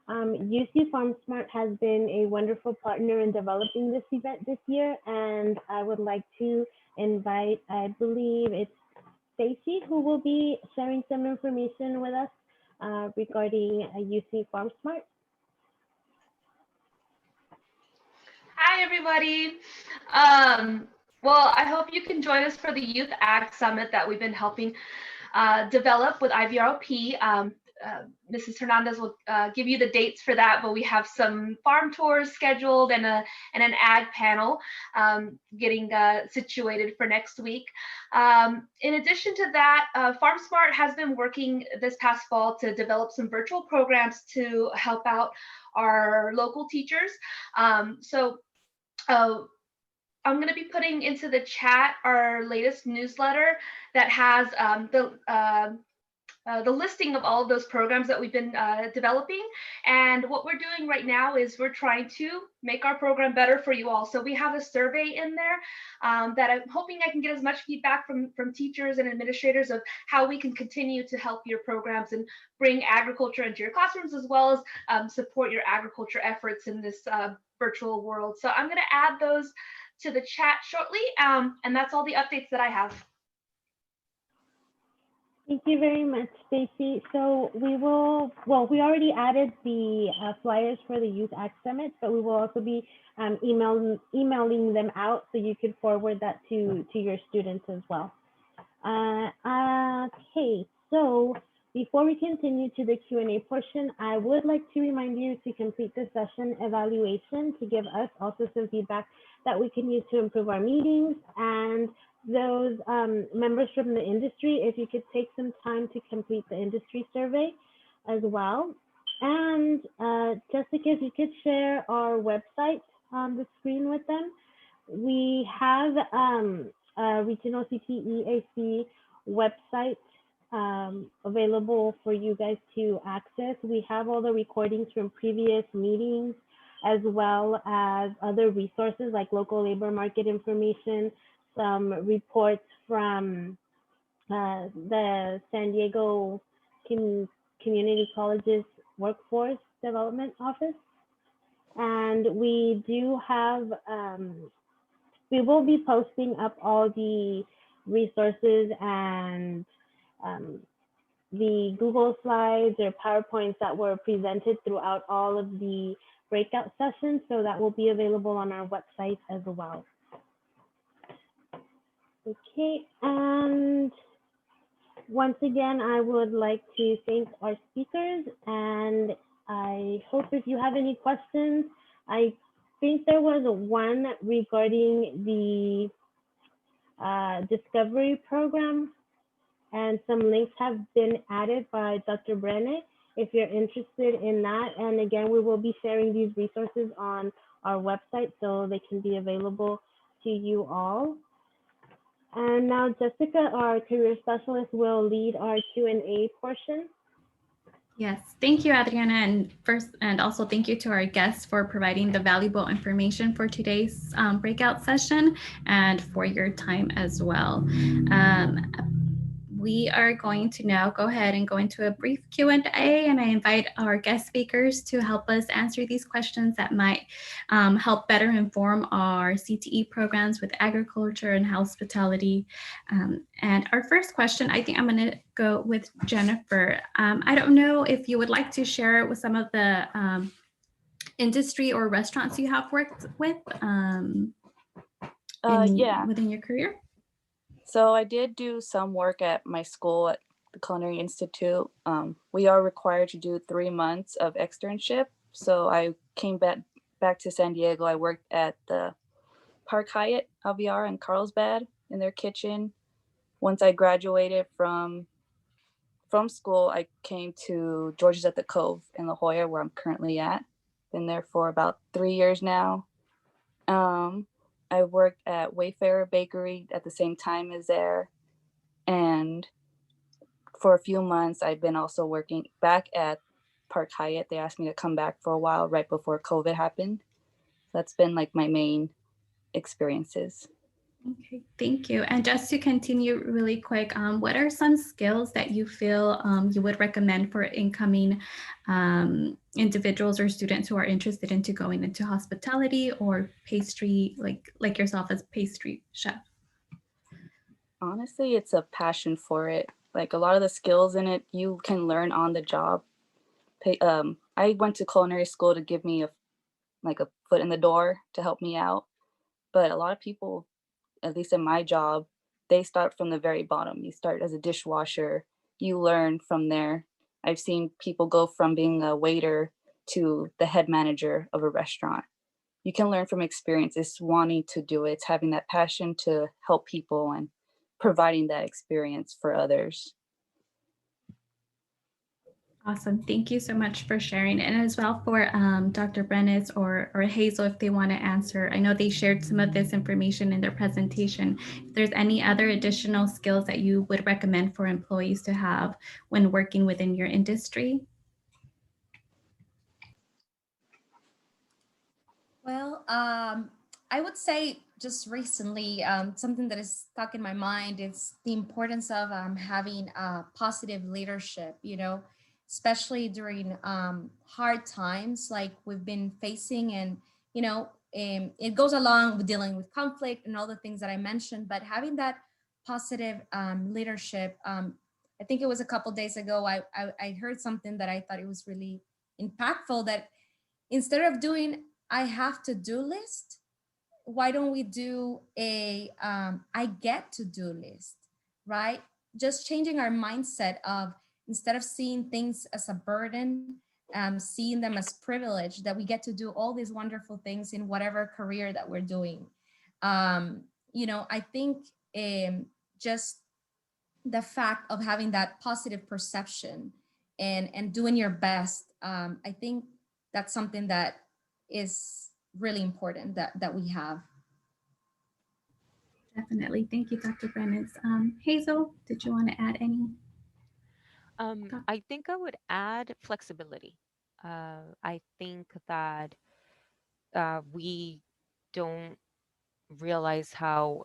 UC FarmSmart has been a wonderful partner in developing this event this year, and I would like to invite, I believe it's Stacy, who will be sharing some information with us regarding UC FarmSmart. Hi, everybody. Well, I hope you can join us for the Youth ACT Summit that we've been helping develop with IVROP. Mrs. Hernandez will give you the dates for that, but we have some farm tours scheduled and an ag panel getting situated for next week. In addition to that, FarmSmart has been working this past fall to develop some virtual programs to help out our local teachers. I'm going to be putting into the chat our latest newsletter that has the listing of all of those programs that we've been developing. And what we're doing right now is we're trying to make our program better for you all. So we have a survey in there that I'm hoping I can get as much feedback from teachers and administrators of how we can continue to help your programs and bring agriculture into your classrooms, as well as support your agriculture efforts in this virtual world. So I'm going to add those to the chat shortly. And that's all the updates that I have. Thank Thank you very much, Stacy. So we already added the flyers for the Youth Act Summit, but we will also be emailing them out, so you could forward that to your students as well. Okay, so before we continue to the Q&A portion, I would like to remind you to complete the session evaluation to give us also some feedback that we can use to improve our meetings. And those members from the industry, if you could take some time to complete the industry survey as well. And Jessica, if you could share our website on the screen with them. We have a regional CTEAC website available for you guys to access. We have all the recordings from previous meetings, as well as other resources like local labor market information, some reports from the San Diego Community College's Workforce Development Office. And we do have, we will be posting up all the resources and the Google Slides or PowerPoints that were presented throughout all of the breakout sessions, so that will be available on our website as well. Okay, and once again, I would like to thank our speakers, and I hope if you have any questions, I think there was one regarding the discovery program, and some links have been added by Dr. Brenes if you're interested in that. And again, we will be sharing these resources on our website so they can be available to you all. And now Jessica, our career specialist, will lead our Q&A portion. Yes, thank you, Adriana. And also thank you to our guests for providing the valuable information for today's breakout session and for your time as well. We are going to now go ahead and go into a brief Q&A, and I invite our guest speakers to help us answer these questions that might help better inform our CTE programs with agriculture and hospitality. And our first question, I think I'm going to go with Jennifer. I don't know if you would like to share with some of the industry or restaurants you have worked with within your career. So I did do some work at my school at the Culinary Institute. We are required to do 3 months of externship. So I came back to San Diego. I worked at the Park Hyatt LVR in Carlsbad in their kitchen. Once I graduated from school, I came to George's at the Cove in La Jolla, where I'm currently at. Been there for about 3 years now. I worked at Wayfarer Bakery at the same time as there. And for a few months, I've been also working back at Park Hyatt. They asked me to come back for a while right before COVID happened. That's been like my main experiences. Okay, thank you. And just to continue really quick, what are some skills that you feel you would recommend for incoming individuals or students who are interested into going into hospitality or pastry, like yourself as pastry chef? Honestly, it's a passion for it. Like a lot of the skills in it, you can learn on the job. I went to culinary school to give me a foot in the door to help me out. But a lot of people, at least in my job, they start from the very bottom. You start as a dishwasher, you learn from there. I've seen people go from being a waiter to the head manager of a restaurant. You can learn from experience. It's wanting to do it. It's having that passion to help people and providing that experience for others. Awesome. Thank you so much for sharing. And as well for Dr. Brenes or Hazel, if they want to answer, I know they shared some of this information in their presentation. If there's any other additional skills that you would recommend for employees to have when working within your industry? Well, I would say just recently, something that is stuck in my mind is the importance of having positive leadership, especially during hard times like we've been facing. And, it goes along with dealing with conflict and all the things that I mentioned, but having that positive leadership, I think it was a couple days ago, I heard something that I thought it was really impactful, that instead of doing I have to do list, why don't we do a I get to do list, right? Just changing our mindset of, instead of seeing things as a burden, seeing them as privilege, that we get to do all these wonderful things in whatever career that we're doing. You know, I think just the fact of having that positive perception and doing your best, I think that's something that is really important that we have. Definitely. Thank you, Dr. Brenes. Hazel, did you want to add any? I think I would add flexibility. I think that we don't realize how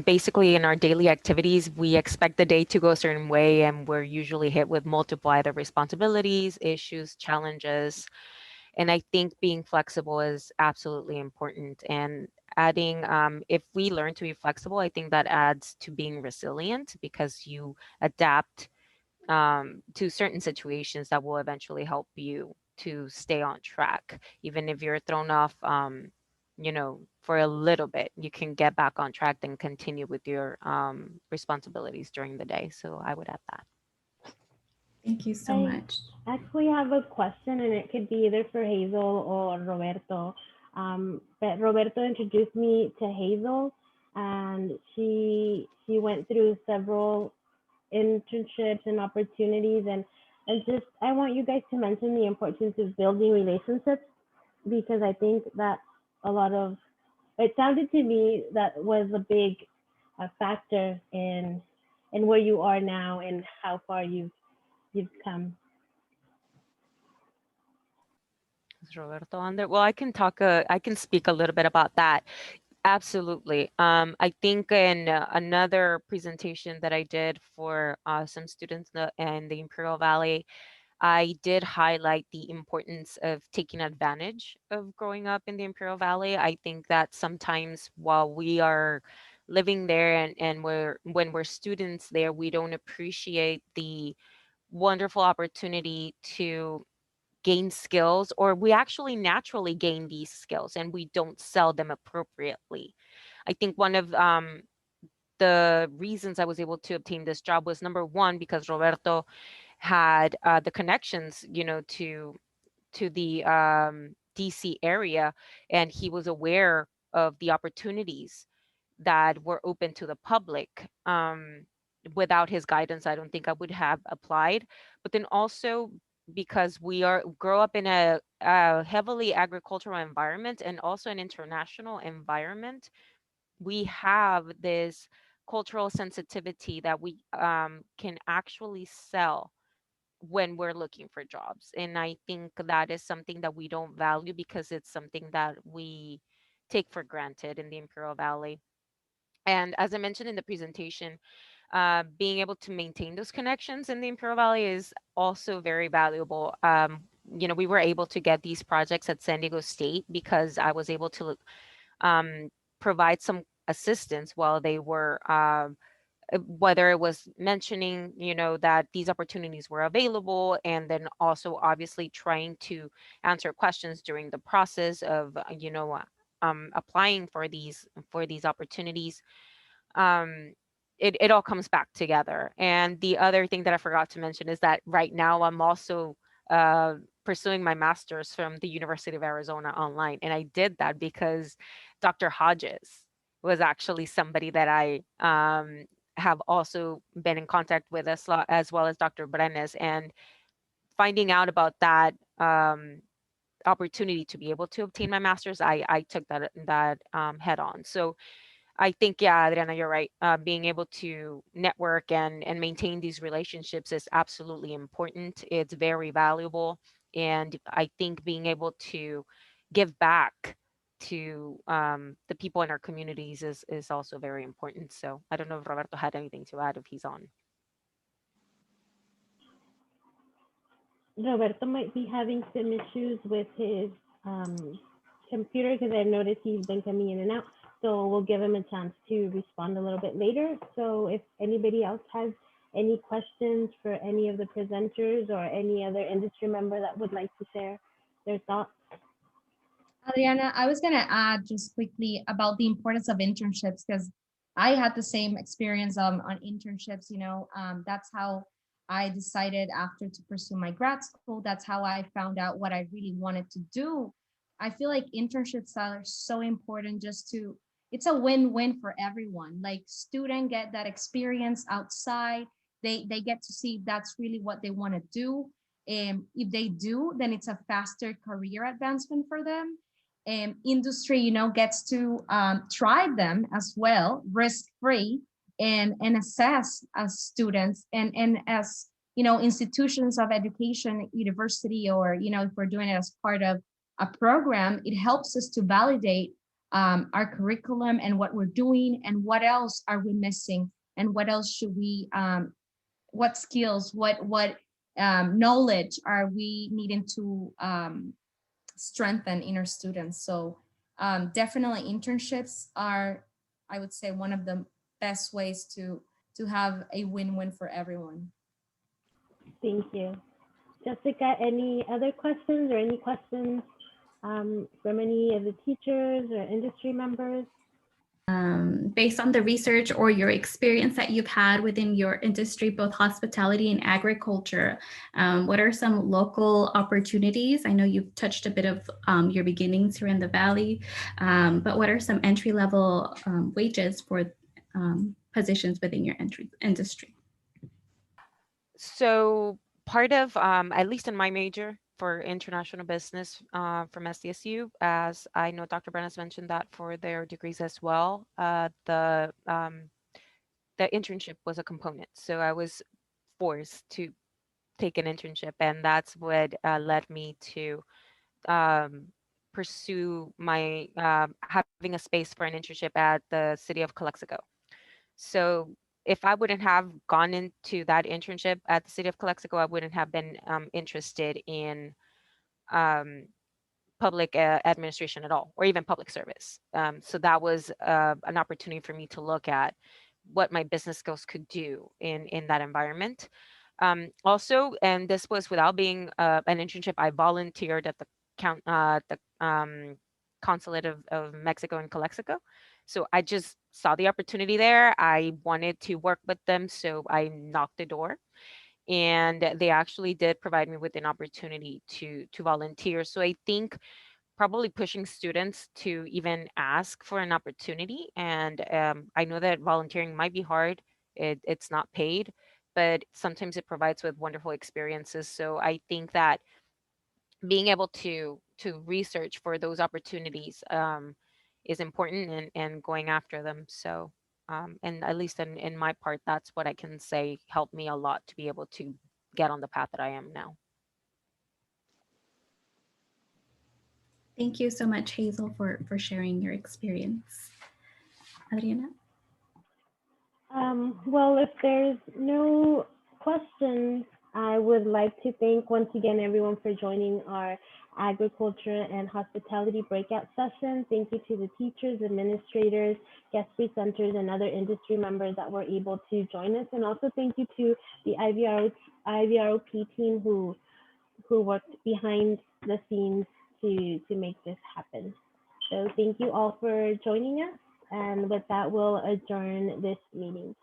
basically in our daily activities, we expect the day to go a certain way, and we're usually hit with multiple either responsibilities, issues, challenges. And I think being flexible is absolutely important. And adding, if we learn to be flexible, I think that adds to being resilient, because you adapt to certain situations that will eventually help you to stay on track. Even if you're thrown off, you know, for a little bit, you can get back on track and continue with your responsibilities during the day. So I would add that. Thank you so I much. actually have a question, and it could be either for Hazel or Roberto. But Roberto introduced me to Hazel, and she went through several internships and opportunities, and just I want you guys to mention the importance of building relationships, because I think that a lot of it sounded to me that was a big factor in where you are now and how far you've come. Is Roberto on there? Well, I can talk. I can speak a little bit about that. Absolutely. I think in another presentation that I did for some students in the Imperial Valley, I did highlight the importance of taking advantage of growing up in the Imperial Valley. I think that sometimes while we are living there and when we're students there, we don't appreciate the wonderful opportunity to gain skills, or we actually naturally gain these skills and we don't sell them appropriately. I think one of the reasons I was able to obtain this job was, number one, because Roberto had the connections, you know, to the DC area, and he was aware of the opportunities that were open to the public. Without his guidance, I don't think I would have applied. But then also because we are grow up in a heavily agricultural environment and also an international environment, we have this cultural sensitivity that we can actually sell when we're looking for jobs. And I think that is something that we don't value because it's something that we take for granted in the Imperial Valley. And as I mentioned in the presentation, being able to maintain those connections in the Imperial Valley is also very valuable. You know, we were able to get these projects at San Diego State because I was able to provide some assistance while they were whether it was mentioning, you know, that these opportunities were available, and then also obviously trying to answer questions during the process of, you know, applying for these opportunities. Um, it all comes back together. And the other thing that I forgot to mention is that right now I'm also pursuing my master's from the University of Arizona online. And I did that because Dr. Hodges was actually somebody that I have also been in contact with, as well as Dr. Brenes, and finding out about that opportunity to be able to obtain my master's, I took that head on. So I think, yeah, Adriana, you're right. Being able to network and maintain these relationships is absolutely important. It's very valuable. And I think being able to give back to the people in our communities is also very important. So I don't know if Roberto had anything to add if he's on. Roberto might be having some issues with his computer, because I've noticed he's been coming in and out. So we'll give them a chance to respond a little bit later. So if anybody else has any questions for any of the presenters or any other industry member that would like to share their thoughts. Adriana, I was going to add just quickly about the importance of internships, because I had the same experience on internships. That's how I decided after to pursue my grad school. That's how I found out what I really wanted to do. I feel like internships are so important, it's a win-win for everyone. Like, students get that experience outside. They get to see if that's really what they want to do. And if they do, then it's a faster career advancement for them. And industry, gets to try them as well, risk-free, and assess as students and as, institutions of education, university, or, if we're doing it as part of a program, it helps us to validate our curriculum and what we're doing and what else are we missing and what else should we, what skills, what knowledge are we needing to strengthen in our students. So definitely internships are, I would say, one of the best ways to have a win-win for everyone. Thank you. Jessica, any other questions or any questions from any of the teachers or industry members? Based on the research or your experience that you've had within your industry, both hospitality and agriculture, what are some local opportunities? I know you've touched a bit of your beginnings here in the Valley, but what are some entry-level wages for positions within your industry? So part of, at least in my major for international business from SDSU, as I know Dr. Brenes mentioned that for their degrees as well, the internship was a component. So I was forced to take an internship, and that's what led me to pursue my having a space for an internship at the city of Calexico. So if I wouldn't have gone into that internship at the city of Calexico, I wouldn't have been interested in public administration at all, or even public service. So that was an opportunity for me to look at what my business skills could do in that environment. Also, and this was without being an internship, I volunteered at the consulate of Mexico in Calexico. So I just saw the opportunity there. I wanted to work with them, so I knocked the door, and they actually did provide me with an opportunity to volunteer. So I think probably pushing students to even ask for an opportunity. And I know that volunteering might be hard. It's not paid, but sometimes it provides with wonderful experiences. So I think that being able to research for those opportunities is important, and going after them. So and at least in my part, that's what I can say helped me a lot to be able to get on the path that I am now. Thank you so much, Hazel, for sharing your experience. Adriana? Well, if there's no questions, I would like to thank once again everyone for joining our agriculture and hospitality breakout session. Thank you to the teachers, administrators, guest presenters, and other industry members that were able to join us. And also thank you to the IVROP team who worked behind the scenes to make this happen. So thank you all for joining us. And with that, we'll adjourn this meeting.